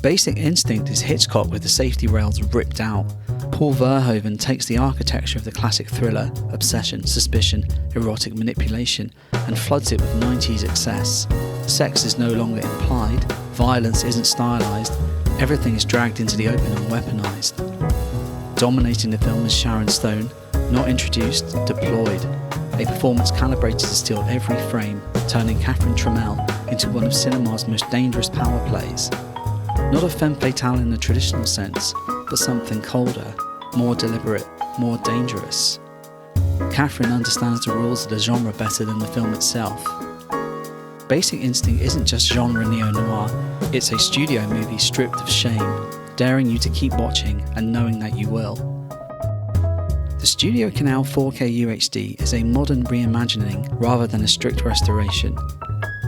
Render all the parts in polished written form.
Basic Instinct is Hitchcock with the safety rails ripped out. Paul Verhoeven takes the architecture of the classic thriller, obsession, suspicion, erotic manipulation, and floods it with 90s excess. Sex is no longer implied, violence isn't stylized, everything is dragged into the open and weaponised. Dominating the film is Sharon, not introduced, deployed. A performance calibrated to steal every frame, turning Tramell into one of cinema's most dangerous power plays. Not a femme fatale in the traditional sense, but something colder, more deliberate, more dangerous. Catherine understands the rules of the genre better than the film itself. Basic Instinct isn't just genre neo-noir, it's a studio movie stripped of shame, daring you to keep watching and knowing that you will. The StudioCanal 4K UHD is a modern reimagining rather than a strict restoration.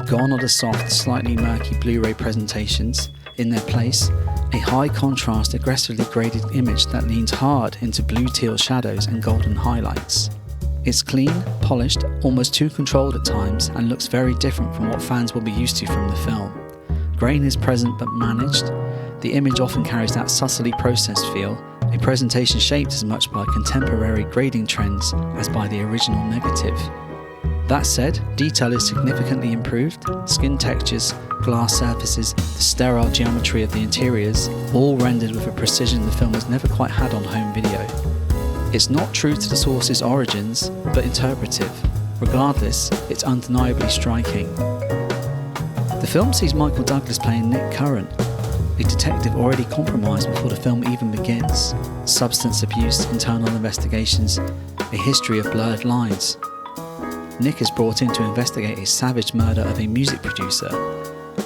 Gone are the soft, slightly murky Blu-ray presentations. In their place, a high-contrast, aggressively graded image that leans hard into blue-teal shadows and golden highlights. It's clean, polished, almost too controlled at times, and looks very different from what fans will be used to from the film. Grain is present but managed. The image often carries that subtly processed feel, a presentation shaped as much by contemporary grading trends as by the original negative. That said, detail is significantly improved. Skin textures, glass surfaces, the sterile geometry of the interiors, all rendered with a precision the film has never quite had on home video. It's not true to the source's origins, but interpretive. Regardless, it's undeniably striking. The film sees Michael Douglas playing Nick Curran, a detective already compromised before the film even begins. Substance abuse, internal investigations, a history of blurred lines. Nick is brought in to investigate a savage murder of a music producer.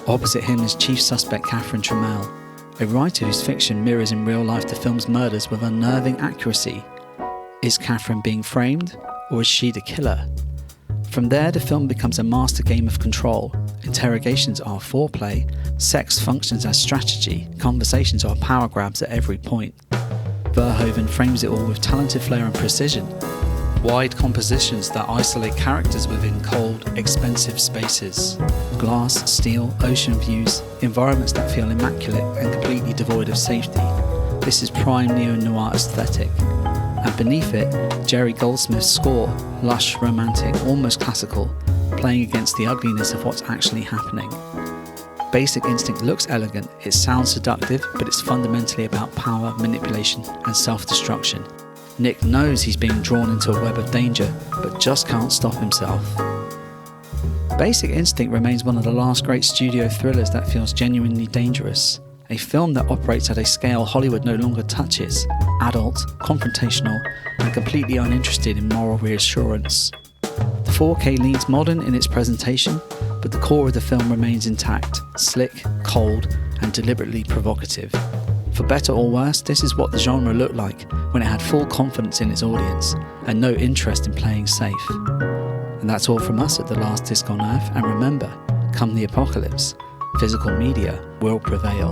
Opposite him is chief suspect Tramell, a writer whose fiction mirrors in real life the film's murders with unnerving accuracy. Is Catherine being framed, or is she the killer? From there, the film becomes a master game of control. Interrogations are foreplay, sex functions as strategy, conversations are power grabs at every point. Verhoeven frames it all with talented flair and precision. Wide compositions that isolate characters within cold, expensive spaces. Glass, steel, ocean views, environments that feel immaculate and completely devoid of safety. This is prime neo-noir aesthetic. And beneath it, Jerry Goldsmith's score, lush, romantic, almost classical, playing against the ugliness of what's actually happening. Basic Instinct looks elegant, it sounds seductive, but it's fundamentally about power, manipulation, and self-destruction. Nick knows he's being drawn into a web of danger, but just can't stop himself. Basic Instinct remains one of the last great studio thrillers that feels genuinely dangerous. A film that operates at a scale Hollywood no longer touches, adult, confrontational, and completely uninterested in moral reassurance. The 4K leans modern in its presentation, but the core of the film remains intact, slick, cold, and deliberately provocative. For better or worse, this is what the genre looked like when it had full confidence in its audience and no interest in playing safe. And that's all from us at The Last Disc on Earth, and remember, come the apocalypse, physical media will prevail.